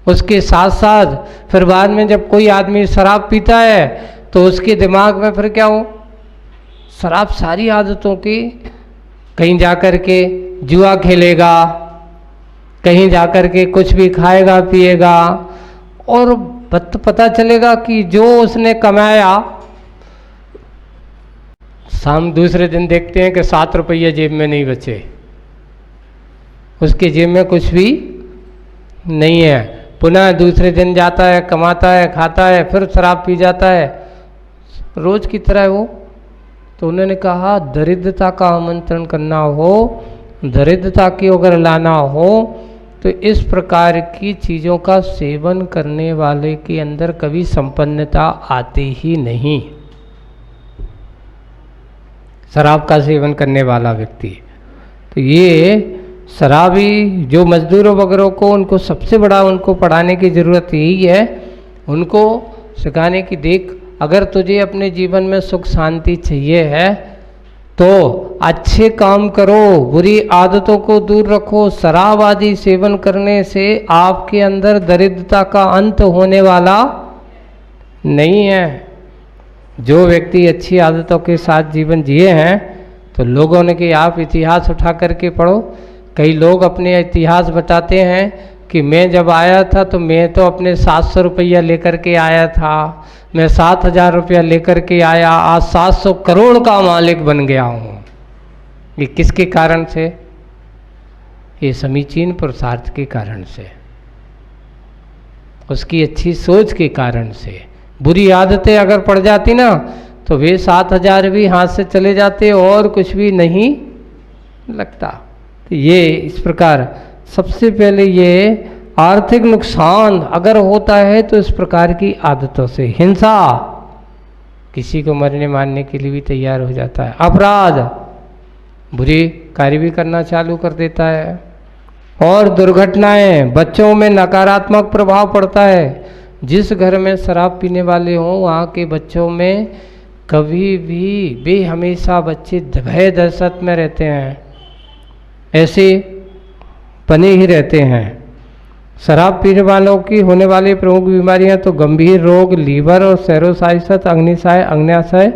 उसके साथ साथ फिर बाद में जब कोई आदमी शराब पीता है तो उसके दिमाग में फिर क्या हो, शराब सारी आदतों की, कहीं जाकर के जुआ खेलेगा, कहीं जाकर के कुछ भी खाएगा पिएगा, और पता चलेगा कि जो उसने कमाया, शाम दूसरे दिन देखते हैं कि 7 रुपये जेब में नहीं बचे, उसके जेब में कुछ भी नहीं है। पुनः दूसरे दिन जाता है, कमाता है, खाता है, फिर शराब पी जाता है, रोज की तरह वो। तो उन्होंने कहा दरिद्रता का आमंत्रण करना हो, दरिद्रता की अगर लाना हो तो इस प्रकार की चीज़ों का सेवन करने वाले के अंदर कभी संपन्नता आती ही नहीं। शराब का सेवन करने वाला व्यक्ति, तो ये शराबी जो मजदूरों वगैरह को, उनको सबसे बड़ा उनको पढ़ाने की ज़रूरत यही है, उनको सिखाने की देख अगर तुझे अपने जीवन में सुख शांति चाहिए है तो अच्छे काम करो, बुरी आदतों को दूर रखो। शराब आदि सेवन करने से आपके अंदर दरिद्रता का अंत होने वाला नहीं है। जो व्यक्ति अच्छी आदतों के साथ जीवन जिए हैं, तो लोगों ने कि आप इतिहास उठा करके पढ़ो, कई लोग अपने इतिहास बताते हैं कि मैं जब आया था तो मैं तो अपने 700 रुपया लेकर के आया था, मैं 7,000 रुपया लेकर के आया, आज 700 करोड़ का मालिक बन गया हूँ। ये किसके कारण से? ये समीचीन पुरुषार्थ के कारण से, उसकी अच्छी सोच के कारण से। बुरी आदतें अगर पड़ जाती ना तो वे 7,000 भी हाथ से चले जाते और कुछ भी नहीं लगता। तो ये इस प्रकार सबसे पहले ये आर्थिक नुकसान अगर होता है तो इस प्रकार की आदतों से, हिंसा, किसी को मरने मारने के लिए भी तैयार हो जाता है, अपराध, बुरी कार्य भी करना चालू कर देता है, और दुर्घटनाएं, बच्चों में नकारात्मक प्रभाव पड़ता है। जिस घर में शराब पीने वाले हों वहाँ के बच्चों में कभी भी वे हमेशा बच्चे भय दहशत में रहते हैं, ऐसे बने ही रहते हैं। शराब पीने वालों की होने वाली प्रमुख बीमारियां तो गंभीर रोग, लीवर और सेरोसाइटिस, अग्निशय, अग्न्याशय,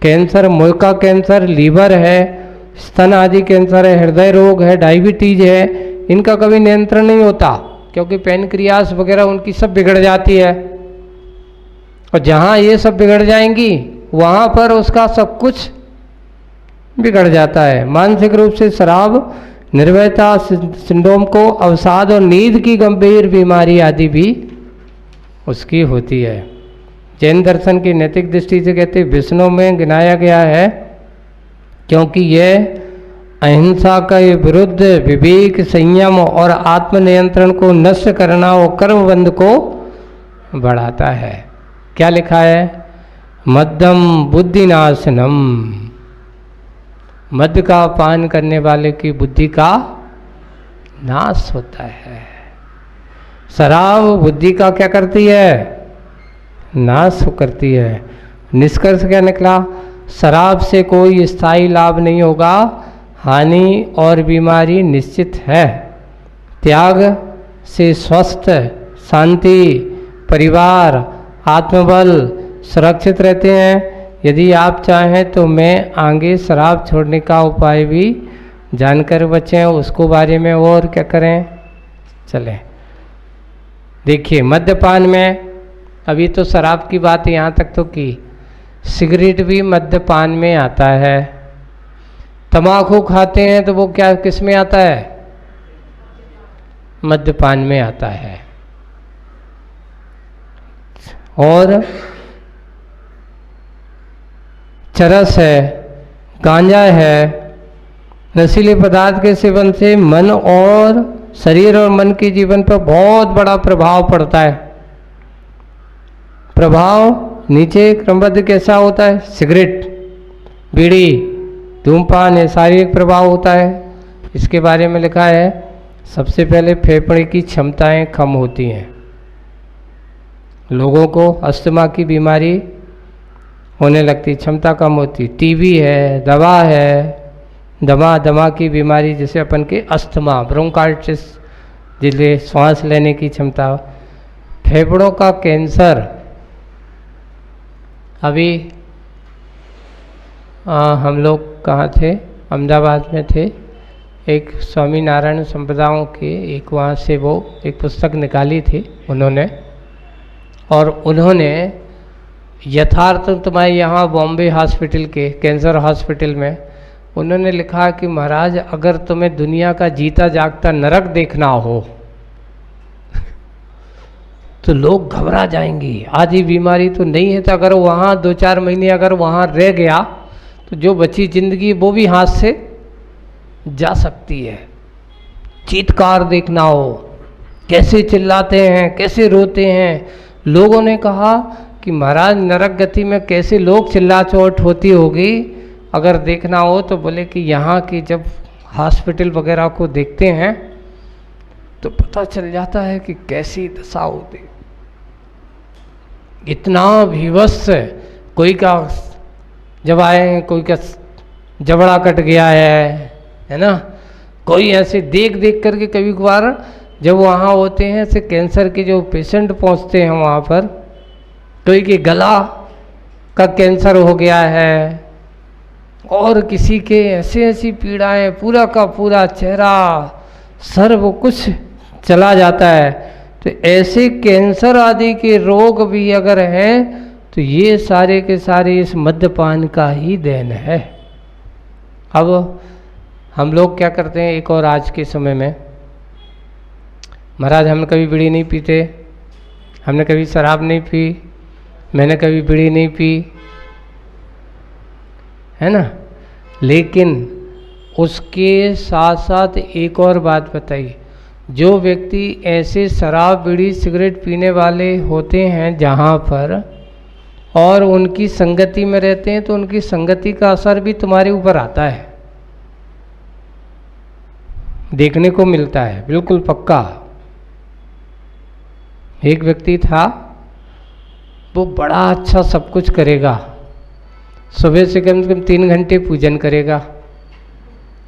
कैंसर, मुंह का कैंसर, लीवर है, स्तन आदि कैंसर है, हृदय रोग है, डायबिटीज है। इनका कभी नियंत्रण नहीं होता क्योंकि पैनक्रियास वगैरह उनकी सब बिगड़ जाती है, और जहाँ ये सब बिगड़ जाएंगी वहाँ पर उसका सब कुछ बिगड़ जाता है। मानसिक रूप से शराब निर्भयता सिंड्रोम को, अवसाद और नींद की गंभीर बीमारी आदि भी उसकी होती है। जैन दर्शन की नैतिक दृष्टि से कहते विष्णु में गिनाया गया है क्योंकि यह अहिंसा के विरुद्ध विवेक, संयम और आत्मनियंत्रण को नष्ट करना और कर्मबंध को बढ़ाता है। क्या लिखा है? मध्यम बुद्धिनाशनम, मद्य का पान करने वाले की बुद्धि का नाश होता है। शराब बुद्धि का क्या करती है? नाश करती है। निष्कर्ष क्या निकला? शराब से कोई स्थायी लाभ नहीं होगा, हानि और बीमारी निश्चित है। त्याग से स्वस्थ, शांति, परिवार, आत्मबल सुरक्षित रहते हैं। यदि आप चाहें तो मैं आगे शराब छोड़ने का उपाय भी जानकर बचें, उसको बारे में और क्या करें, चलें। देखिए मद्यपान में, अभी तो शराब की बात यहाँ तक तो की, सिगरेट भी मद्यपान में आता है। तम्बाकू खाते हैं तो वो क्या किस में आता है? मद्यपान में आता है। और चरस है, गांजा है, नशीले पदार्थ के सेवन से मन और शरीर और मन के जीवन पर बहुत बड़ा प्रभाव पड़ता है। प्रभाव नीचे क्रमबद्ध कैसा होता है? सिगरेट, बीड़ी, धूमपान, ये शारीरिक प्रभाव होता है। इसके बारे में लिखा है सबसे पहले फेफड़े की क्षमताएं कम होती हैं, लोगों को अस्थमा की बीमारी होने लगती, क्षमता कम होती। टीबी है, दवा है, दमा की बीमारी जैसे अपन के अस्थमा, ब्रोंकाइटिस, जिससे सांस लेने की क्षमता फेफड़ों का कैंसर अभी हम लोग कहाँ थे, अहमदाबाद में थे, एक स्वामी नारायण संप्रदायों के एक वहाँ से वो एक पुस्तक निकाली थी उन्होंने, और उन्होंने यथार्थ तुम्हारे यहाँ बॉम्बे हॉस्पिटल के कैंसर हॉस्पिटल में उन्होंने लिखा कि महाराज अगर तुम्हें दुनिया का जीता जागता नरक देखना हो तो लोग घबरा जाएंगे, आधी बीमारी तो नहीं है, तो अगर वहाँ 2-4 महीने अगर वहाँ रह गया तो जो बची जिंदगी वो भी हाथ से जा सकती है। चीत्कार देखना हो, कैसे चिल्लाते हैं, कैसे रोते हैं। लोगों ने कहा कि महाराज नरक गति में कैसे लोग चिल्ला चोट होती होगी अगर देखना हो, तो बोले कि यहाँ की जब हॉस्पिटल वगैरह को देखते हैं तो पता चल जाता है कि कैसी दशा होती, इतना भीभत्स। कोई का जब आए, कोई का जबड़ा कट गया है ना, कोई ऐसे देख देख करके कभी कभार जब वहाँ होते हैं ऐसे कैंसर के जो पेशेंट पहुँचते हैं वहाँ पर, कोई के गला का कैंसर हो गया है और किसी के ऐसी पीड़ाएं, पूरा का पूरा चेहरा सर वो कुछ चला जाता है। तो ऐसे कैंसर आदि के रोग भी अगर हैं तो ये सारे के सारे इस मद्यपान का ही देन है। अब हम लोग क्या करते हैं, एक और आज के समय में, महाराज हमने कभी बीड़ी नहीं पीते, हमने कभी शराब नहीं पी, मैंने कभी बीड़ी नहीं पी, है ना। लेकिन उसके साथ साथ एक और बात बताइए, जो व्यक्ति ऐसे शराब बीड़ी सिगरेट पीने वाले होते हैं जहाँ पर, और उनकी संगति में रहते हैं, तो उनकी संगति का असर भी तुम्हारे ऊपर आता है, देखने को मिलता है, बिल्कुल पक्का। एक व्यक्ति था, वो बड़ा अच्छा सब कुछ करेगा, सुबह से कम 3 घंटे पूजन करेगा,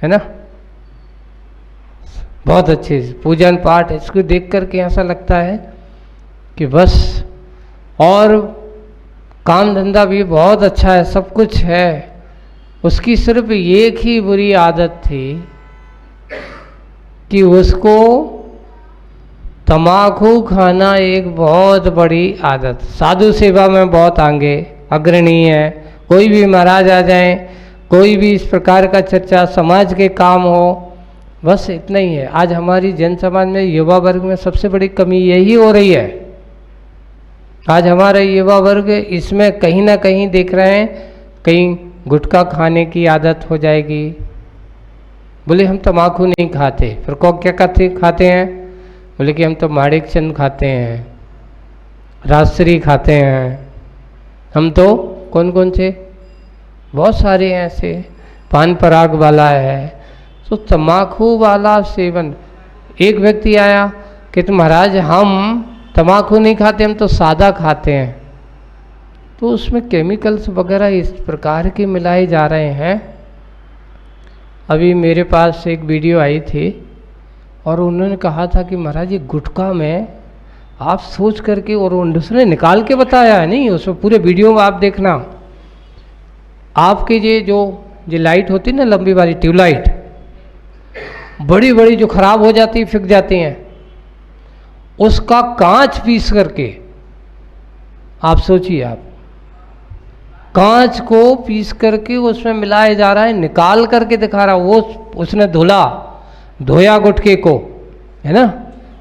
है ना, बहुत अच्छे पूजन पाठ। इसको देख करके ऐसा लगता है कि बस, और काम धंधा भी बहुत अच्छा है, सब कुछ है। उसकी सिर्फ एक ही बुरी आदत थी कि उसको तम्बाकू खाना एक बहुत बड़ी आदत। साधु सेवा में बहुत आगे अग्रणी है, कोई भी महाराज आ जाए, कोई भी इस प्रकार का चर्चा, समाज के काम हो, बस इतना ही है। आज हमारी जन समाज में युवा वर्ग में सबसे बड़ी कमी यही हो रही है। आज हमारा युवा वर्ग इसमें कहीं ना कहीं देख रहे हैं, कहीं गुटखा खाने की आदत हो जाएगी, बोले हम तम्बाकू नहीं खाते, फिर को क्या खाते हैं, बोले कि हम तो माड़िक चंद खाते हैं, राजश्री खाते हैं, हम तो कौन कौन से बहुत सारे हैं ऐसे, पान पराग वाला है। तो तम्बाकू वाला सेवन, एक व्यक्ति आया कि तो महाराज हम तम्बाकू नहीं खाते, हम तो सादा खाते हैं। तो उसमें केमिकल्स वगैरह इस प्रकार के मिलाए जा रहे हैं। अभी मेरे पास एक वीडियो आई थी और उन्होंने कहा था कि महाराज ये गुटखा में आप सोच करके, और उसने निकाल के बताया है, नहीं उसमें पूरे वीडियो में आप देखना, आपके ये जो लाइट होती है ना लंबी वाली ट्यूबलाइट, बड़ी बड़ी जो खराब हो जाती, फिक जाती हैं, उसका कांच पीस करके, आप सोचिए, आप कांच को पीस करके उसमें मिलाया जा रहा है, निकाल करके दिखा रहा। वो उसने धोया गुटखे को, है ना,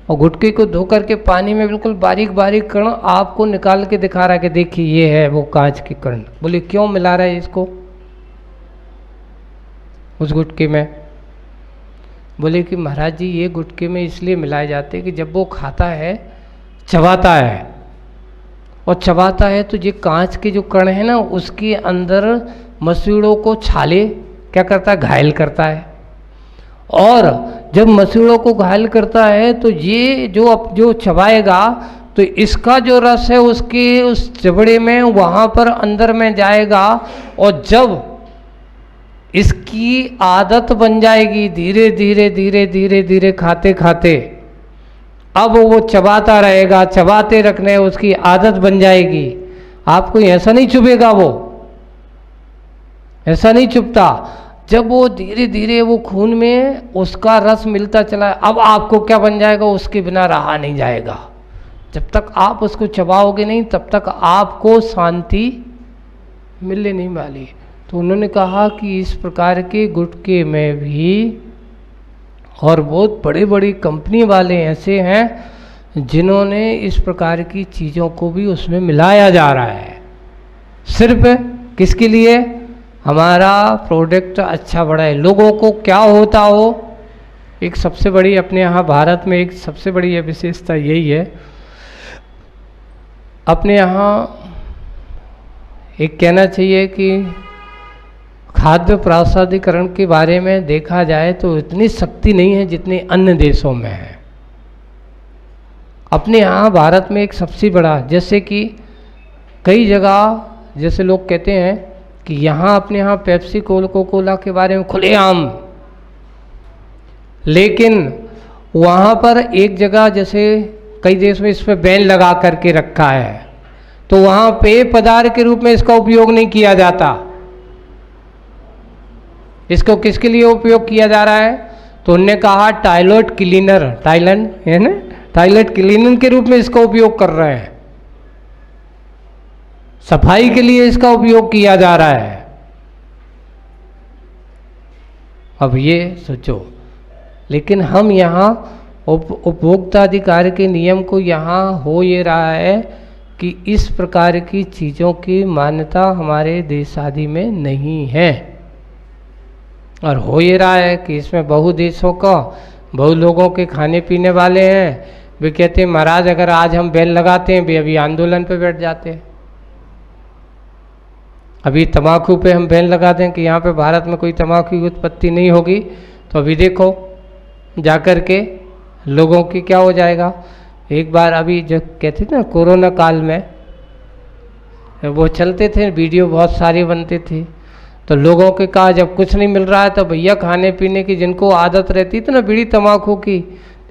और गुटखे को धो करके पानी में बिल्कुल बारीक बारीक कण आपको निकाल के दिखा रहा है कि देखिए ये है वो कांच के कण। बोले क्यों मिला रहा है इसको उस गुटखे में? बोले कि महाराज जी ये गुटखे में इसलिए मिलाए जाते हैं कि जब वो खाता है, चबाता है, और चबाता है तो ये कांच के जो कण है ना, उसके अंदर मसूड़ों को छाले क्या करता है, घायल करता है। और जब मसूड़ों को घायल करता है तो ये जो चबाएगा तो इसका जो रस है उसके उस जबड़े में वहाँ पर अंदर में जाएगा, और जब इसकी आदत बन जाएगी, धीरे धीरे धीरे धीरे धीरे खाते खाते अब वो चबाता रहेगा, चबाते रखने उसकी आदत बन जाएगी। आपको ऐसा नहीं चुभेगा, वो ऐसा नहीं चुभता। जब वो धीरे धीरे वो खून में उसका रस मिलता चला, अब आपको क्या बन जाएगा, उसके बिना रहा नहीं जाएगा। जब तक आप उसको चबाओगे नहीं तब तक आपको शांति मिलने नहीं वाली। तो उन्होंने कहा कि इस प्रकार के गुटखे में भी, और बहुत बड़ी बड़ी कंपनी वाले ऐसे हैं जिन्होंने इस प्रकार की चीज़ों को भी उसमें मिलाया जा रहा है, सिर्फ किसके लिए, हमारा प्रोडक्ट अच्छा बढ़ाए। लोगों को क्या होता हो, एक सबसे बड़ी अपने यहाँ भारत में एक सबसे बड़ी ये विशेषता यही है, अपने यहाँ एक कहना चाहिए कि खाद्य प्रसादीकरण के बारे में देखा जाए तो इतनी शक्ति नहीं है जितनी अन्य देशों में है। अपने यहाँ भारत में एक सबसे बड़ा, जैसे कि कई जगह जैसे लोग कहते हैं कि यहाँ अपने यहाँ पेप्सी कोको कोला के बारे में खुलेआम, लेकिन वहाँ पर एक जगह जैसे कई देश में इस पर बैन लगा करके रखा है, तो वहाँ पेय पदार्थ के रूप में इसका उपयोग नहीं किया जाता। इसको किसके लिए उपयोग किया जा रहा है, तो उनने कहा टॉयलेट क्लीनर, टाइलैंड है ना, टॉयलेट क्लीनर के रूप में इसका उपयोग कर रहे हैं, सफाई के लिए इसका उपयोग किया जा रहा है। अब ये सोचो, लेकिन हम यहाँ उपभोक्ता अधिकार के नियम को यहाँ हो ये रहा है कि इस प्रकार की चीज़ों की मान्यता हमारे देश आदि में नहीं है, और हो ये रहा है कि इसमें बहु देशों का बहु लोगों के खाने पीने वाले हैं, वे कहते हैं महाराज अगर आज हम बैन लगाते हैं, वे अभी आंदोलन पे बैठ जाते हैं। अभी तम्बाकू पे हम बैन लगा दें कि यहाँ पे भारत में कोई तम्बाकू की उत्पत्ति नहीं होगी, तो अभी देखो जाकर के लोगों की क्या हो जाएगा। एक बार अभी जो कहते थे ना कोरोना काल में वो चलते थे, वीडियो बहुत सारी बनती थी, तो लोगों के कहा जब कुछ नहीं मिल रहा है तो भैया खाने पीने की जिनको आदत रहती थी ना बीड़ी तम्बाकू की,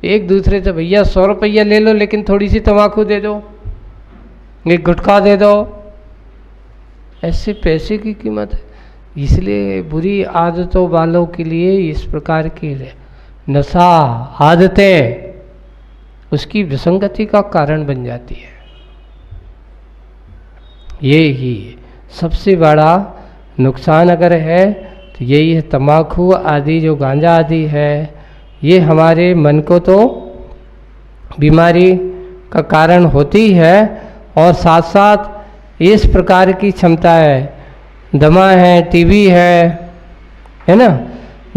एक दूसरे से भैया 100 रुपया ले लो लेकिन थोड़ी सी तम्बाकू दे दो, एक गुटखा दे दो, ऐसे पैसे की कीमत है। इसलिए बुरी आदतों वालों के लिए इस प्रकार की नशा आदतें उसकी विसंगति का कारण बन जाती है। ये ही सबसे बड़ा नुकसान अगर है तो यही है, तम्बाकू आदि जो गांजा आदि है, ये हमारे मन को तो बीमारी का कारण होती है, और साथ साथ इस प्रकार की क्षमता है, दमा है, टीबी है ना,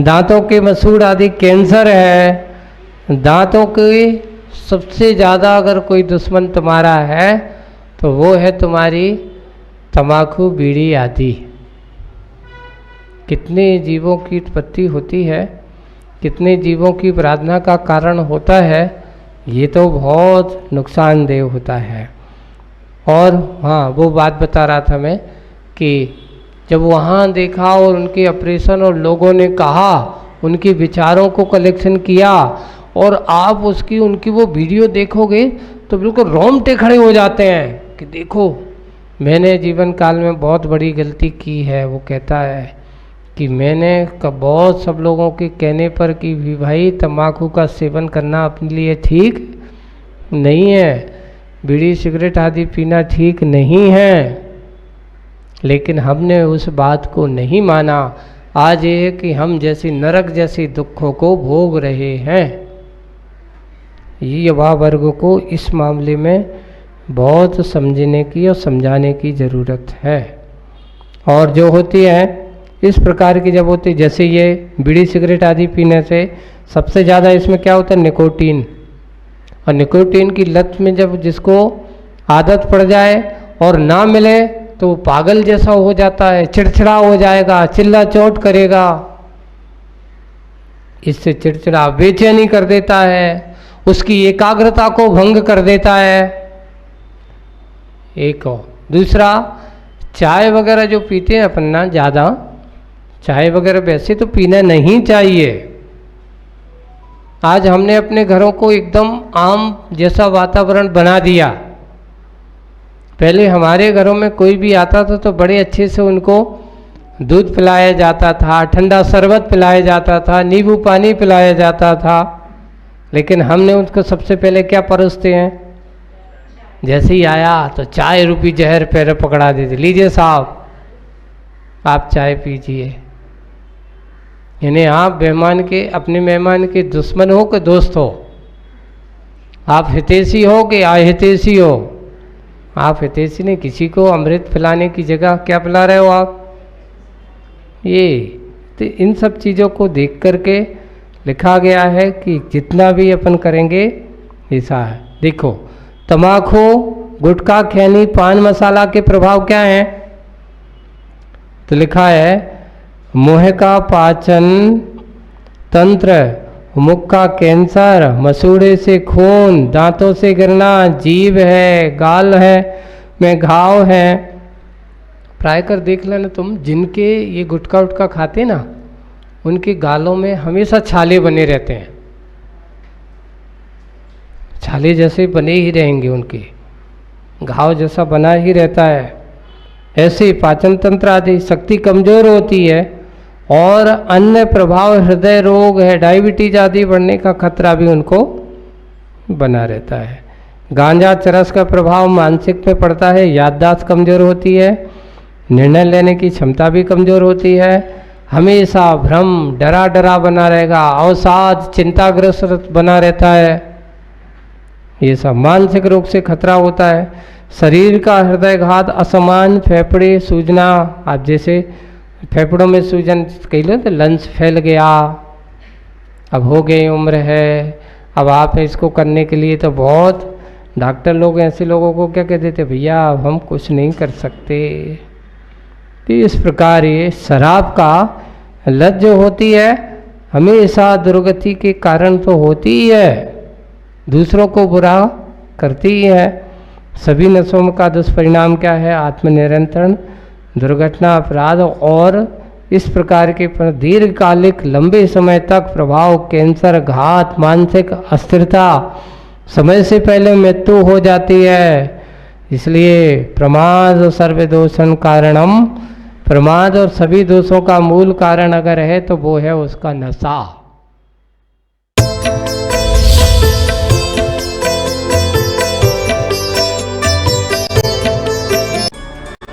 दांतों के मसूड़ आदि कैंसर है। दांतों के सबसे ज़्यादा अगर कोई दुश्मन तुम्हारा है तो वो है तुम्हारी तम्बाकू बीड़ी आदि। कितने जीवों की उत्पत्ति होती है, कितने जीवों की प्रार्थना का कारण होता है, ये तो बहुत नुकसानदेह होता है। और हाँ, वो बात बता रहा था मैं कि जब वहाँ देखा और उनके ऑपरेशन और लोगों ने कहा, उनके विचारों को कलेक्शन किया, और आप उनकी वो वीडियो देखोगे तो बिल्कुल रोंगटे खड़े हो जाते हैं कि देखो मैंने जीवन काल में बहुत बड़ी गलती की है। वो कहता है कि मैंने बहुत सब लोगों के कहने पर कि भाई तम्बाकू का सेवन करना अपने लिए ठीक नहीं है, बीड़ी सिगरेट आदि पीना ठीक नहीं है, लेकिन हमने उस बात को नहीं माना। आज ये है कि हम जैसी नरक जैसी दुखों को भोग रहे हैं। ये युवा वर्ग को इस मामले में बहुत समझने की और समझाने की ज़रूरत है। और जो होती है इस प्रकार की जब होती, जैसे ये बीड़ी सिगरेट आदि पीने से सबसे ज़्यादा इसमें क्या होता है, निकोटीन। और निकोटीन की लत में जब जिसको आदत पड़ जाए और ना मिले तो वो पागल जैसा हो जाता है, चिड़चिड़ा हो जाएगा, चिल्ला चोट करेगा, इससे चिड़चिड़ा बेचैनी कर देता है, उसकी एकाग्रता को भंग कर देता है। एक और दूसरा, चाय वगैरह जो पीते हैं अपन ना, ज़्यादा चाय वगैरह वैसे तो पीना नहीं चाहिए, आज हमने अपने घरों को एकदम आम जैसा वातावरण बना दिया। पहले हमारे घरों में कोई भी आता था तो बड़े अच्छे से उनको दूध पिलाया जाता था, ठंडा शरबत पिलाया जाता था, नींबू पानी पिलाया जाता था। लेकिन हमने उनको सबसे पहले क्या परोसते हैं? जैसे ही आया तो चाय रूपी जहर पैर पकड़ा देते, लीजिए साहब आप चाय पीजिए। यानी आप मेहमान के, अपने मेहमान के दुश्मन हो कि दोस्त हो? आप हितैषी हो कि अहितैषी हो? आप हितैषी नहीं, किसी को अमृत पिलाने की जगह क्या पिला रहे हो आप? ये तो इन सब चीज़ों को देख करके लिखा गया है कि जितना भी अपन करेंगे ऐसा है। देखो, तम्बाकू, गुटखा, खैनी, पान मसाला के प्रभाव क्या हैं? तो लिखा है मुंह का पाचन तंत्र, मुख का कैंसर, मसूड़े से खून, दांतों से गिरना, जीभ है, गाल है में घाव है। प्राय कर देख लेना तुम, जिनके ये गुटखा उटखा खाते ना, उनके गालों में हमेशा छाले बने रहते हैं, छाले जैसे बने ही रहेंगे, उनके घाव जैसा बना ही रहता है। ऐसे पाचन तंत्र आदि शक्ति कमजोर होती है और अन्य प्रभाव, हृदय रोग है, डायबिटीज आदि बढ़ने का खतरा भी उनको बना रहता है। गांजा चरस का प्रभाव मानसिक पे पड़ता है, याददाश्त कमजोर होती है, निर्णय लेने की क्षमता भी कमजोर होती है, हमेशा भ्रम, डरा डरा बना रहेगा, अवसाद, चिंताग्रस्त बना रहता है। ये सब मानसिक रोग से खतरा होता है। शरीर का हृदयघात, असमान, फेफड़े सूजना, आप जैसे फेफड़ों में सूजन कह लो तो लंग्स फैल गया, अब हो गई उम्र है, अब आप इसको करने के लिए तो बहुत डॉक्टर लोग ऐसे लोगों को क्या कह देते, भैया अब हम कुछ नहीं कर सकते। तो इस प्रकार ये शराब का लत जो होती है हमेशा दुर्गति के कारण तो होती ही है, दूसरों को बुरा करती ही है। सभी नशों का दुष्परिणाम क्या है? आत्मनियंत्रण, दुर्घटना, अपराध और इस प्रकार के दीर्घकालिक लंबे समय तक प्रभाव, कैंसर, घात, मानसिक अस्थिरता, समय से पहले मृत्यु हो जाती है। इसलिए प्रमाद सर्वदोषं कारणम, प्रमाद और सभी दोषों का मूल कारण अगर है तो वो है उसका नशा।